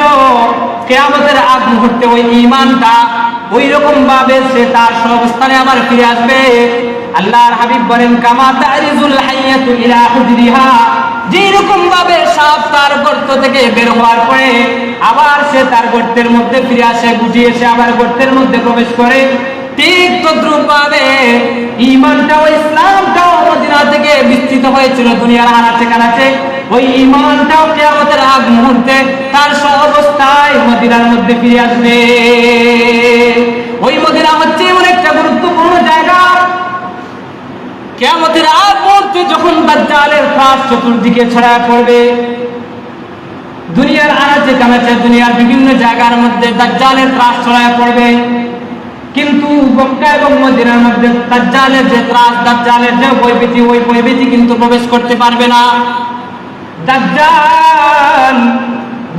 কিয়ামতের আগ মুহূর্তে ওই ঈমানটা ওই রকম ভাবে সে তার অবস্থানে আবার ফিরে আসবে। আল্লাহর হাবিব বলেন, কামা তারিজুল হাইয়াতু ইলা হুজরিহা, যেরকম ভাবে সাপ তার গর্ত থেকে বের হওয়ার পরে আবার সে তার গর্তের মধ্যে ফিরে আসে, গুটিয়ে এসে আবার গর্তের মধ্যে প্রবেশ করে, ঠিক তদ্রূপ ভাবে ঈমানটাও ইসলামটাও মদিনা থেকে বিস্তৃত হয়েছিল দুনিয়ার আনাচে কানাচে। ওই ঈমানটাও কিয়ামতের আগ মুহূর্তে তার অবস্থায় মদিনার মধ্যে ফিরে আসবে। ওই মদিনা হচ্ছে এমন একটা গুরুত্বপূর্ণ জায়গা, কিয়ামতের আগ মুহূর্তে যখন দাজ্জালের ত্রাস চতুর্দিকে ছড়ায় পড়বে, দুনিয়ার আনাচে কানাচে দুনিয়ার বিভিন্ন জায়গার মধ্যে দাজ্জালের ত্রাস ছড়ায় পড়বে। কিন্তু মক্কা এবং মদিনার মধ্যে দাজ্জালের যে ত্রাস, দাজ্জালের যে ভয়ভীতি, ওই ভয়ভীতি কিন্তু প্রবেশ করতে পারবে না। দাজ্জাল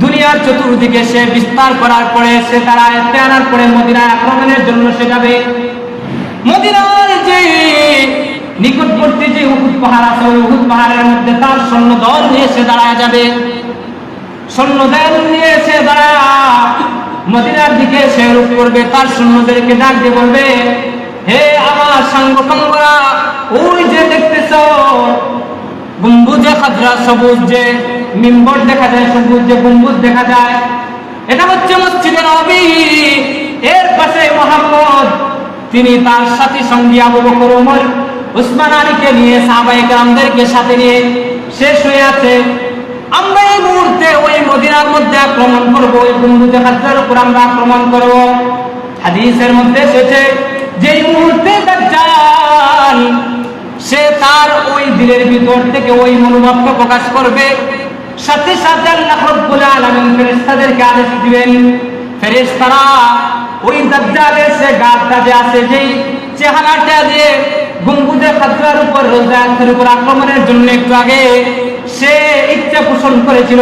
দুনিয়ার চতুর্দিকে সে বিস্তার করার পরে, সে তারা আনার পরে মদিনায় আক্রমণের জন্য সে যাবে। মদিনার যে নিকটবর্তী যে উহুদ পাহাড় আছে, ওই উহুদ পাহাড়ের মধ্যে তার সৈন্যদল নিয়ে সে দাঁড়ায় যাবে। সৈন্যদল নিয়ে সে দাঁড়ায় মদিনার দিকে সে রূপ করবে, তার সৈন্যদেরকে ডাক দিয়ে বলবে, হে আমার সাঙ্গপাঙ্গরা, ওই যে দেখতেছ গম্বুজে খাজরা, সবুজ যে মিম্বর দেখা যায়, সবুজ যে গম্বুজ দেখা যায়, এটা হচ্ছে মসজিদে নববী। এর পাশে মুহাম্মদ, তিনি তার সাথী সঙ্গী আবু বকর, ওমর, উসমান আলীকে নিয়ে, সাহাবায়ে কেরামদেরকে সাথে নিয়ে শেষ হয়ে আছে। আমরা এই মুহূর্তে ওই মদিনার মধ্যে আক্রমণ করব, ওই গম্বুজে খাজরার উপর আমরা আক্রমণ করব। হাদিসের মধ্যে এসেছে যে এই মুহূর্তে দাজ্জাল সে তার ওই দিলের ভিতর থেকে ওই মনোভাবকে প্রকাশ করবে, সাথে সাথে আল্লাহ রাব্বুল আলামিন ফেরেশতাদেরকে আদেশ দিবেন, ফেরেশতারা ওই দাজ্জালের সে গাছটা যে আছে, যেই চেহারাটা দিয়ে গম্বুজে খাজরার উপর, রোজা আখের উপর আক্রমণের জন্য একটু আগে সে ইচ্ছা পোষণ করেছিল,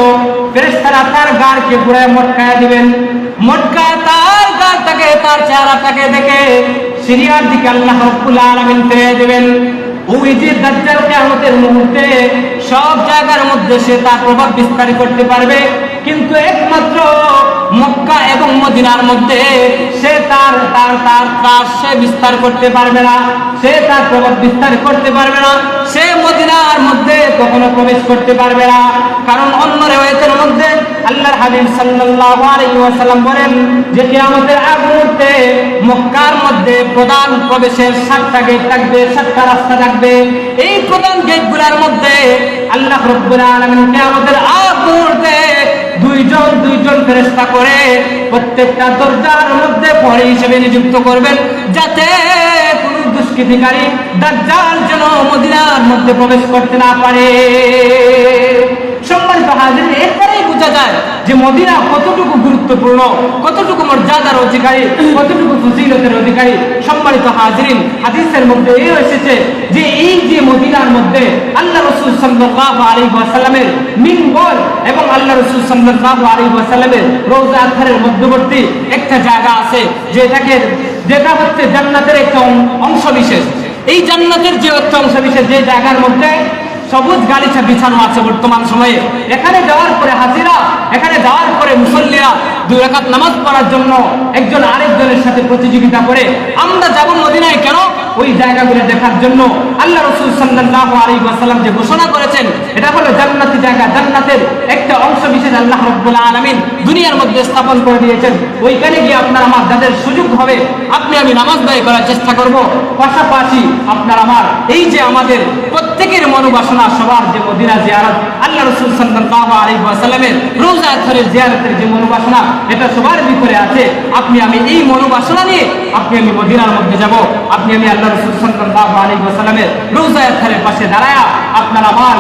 ফেরেশতারা তার গাড়কে ঘুরায় মটকায়া দিবেন। মটকায় তার গাড়টাকে, তার চেহারাটাকে দেখে সিরিয়ার দিকে আল্লাহ রাব্বুল আলামিন ফিরিয়ে দিবেন। ওই যে দাজ্জাল কিয়ামতের মুহূর্তে সব জায়গার মধ্যে সে তার প্রভাব বিস্তার করতে পারবে, কিন্তু একমাত্র মক্কা এবং মদিনার মধ্যে সে তার সে বিস্তার করতে পারবে না, সে তার প্রভাব বিস্তার করতে পারবে না, সে মদিনার মধ্যে কখনো প্রবেশ করতে পারবে না। কারণ অন্য রিওয়ায়াতের মধ্যে আল্লাহর হাবিব সাল্লাল্লাহু আলাইহি ওয়াসাল্লাম বলেন যে কিয়ামতের আগ মুহূর্তে মক্কার মধ্যে প্রধান প্রবেশের 7টা গেট থাকবে, 7টা রাস্তা থাকবে। এই প্রধান গেটগুলোর মধ্যে আল্লাহ রাব্বুল আলামিন কিয়ামতের আগ মুহূর্তে দুইজন ফেরেশতা করে প্রত্যেকটা দরজার মধ্যে প্রহরী হিসেবে নিযুক্ত করবেন, যাতে কোনো দুষ্কৃতিকারী দাজ্জাল যেন মদিনার মধ্যে প্রবেশ করতে না পারে। সম্মানিত হাজিরিন, এরপরেই বোঝা যায় যে মদিনা কতটুকু গুরুত্বপূর্ণ, কতটুকু মর্যাদার অধিকারী, কতটুকু ফজিলতের অধিকারী। সম্মানিত হাজিরিন, হাদিসের মধ্যে এই এসেছে যে এই যে মদিনার মধ্যে আল্লাহ রাসূল সাল্লাল্লাহু আলাইহি ওয়াসাল্লামের মিম্বর এবং আল্লাহ রাসূল সাল্লাল্লাহু আলাইহি ওয়াসাল্লামের রওজা আতহারের মধ্যবর্তী একটা জায়গা আছে, যেটা হচ্ছে জান্নাতের একটা অংশ বিশেষ। এই জান্নাতের যে একটা অংশ বিশেষ, যে জায়গার মধ্যে সবুজ গালিচা বিছানো আছে বর্তমান সময়ে, এখানে যাওয়ার পরে হাজিরা, এখানে যাওয়ার পরে মুসল্লিরা 2 রাকাত নামাজ পড়ার জন্য একজন আরেকজনের সাথে প্রতিযোগিতা করে। আমরা যাব মদিনায় কেন? ওই জায়গাগুলো দেখার জন্য। আল্লাহ রাসূল সাল্লাল্লাহু আলাইহি ওয়াসাল্লাম যে ঘোষণা করেছেন, এটা হলো জান্নাতি জায়গা, জান্নাতের একটা অংশ বিশেষ আল্লাহ রাব্বুল আলামিন দুনিয়ার মধ্যে স্থাপন করে দিয়েছেন। ওইখানে গিয়ে আপনার আমার যাদের সুযোগ হবে, আপনি আমি নামাজ আদায় করার চেষ্টা করব। পাশাপাশি আপনার আমার এই যে আমাদের প্রত্যেকের মনোবাসনা, সবার যে মদিনা জিয়ারত, আল্লাহ রাসূল সাল্লাল্লাহু আলাইহি ওয়াসাল্লামের রওজা আতহারের জিয়ারতের যে মনোবাসনা, এটা সবার ভিতরে আছে। আপনি আমি এই মনোবাসনা নিয়ে আপনি আমি মদিনার মধ্যে যাব, আপনি আমি আল্লাহ রাসূল সাল্লাল্লাহু আলাইহি ওয়াসাল্লামের রওজা আতহারের পাশে দাঁড়ায়া আপনার আমার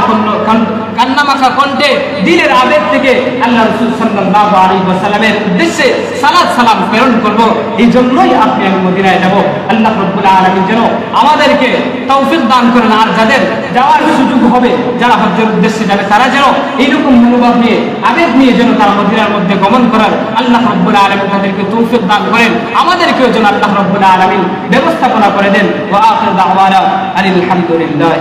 কান্নামাখা কণ্ঠে দিলের আবেগ থেকে আল্লাহ রাসূল সাল্লাল্লাহু আলাইহি ওয়াসাল্লামের উদ্দেশ্যে সালাত সালাম প্রেরণ করব। এই জন্যই আপনি আমি মদিনায় যাব। আল্লাহ রাব্বুল আলামিন যেন আমাদেরকে তৌফিক দান করেন। আর যাদের যাওয়ার সুযোগ হবে, যারা হজ্জের উদ্দেশ্যে যাবে, তারা যেন এইরকম মনোভাব নিয়ে আবেগ নিয়ে যেন তারা মদিনার মধ্যে গমন করার আল্লাহ রাব্বুল আলামিন তাদেরকে তৌফিক দান করেন। আমাদেরকেও যেন আল্লাহ রাব্বুল আলামিন ব্যবস্থাপনা করে দেন। ওয়া আখিরু দাওয়ানা আলহামদুলিল্লাহ।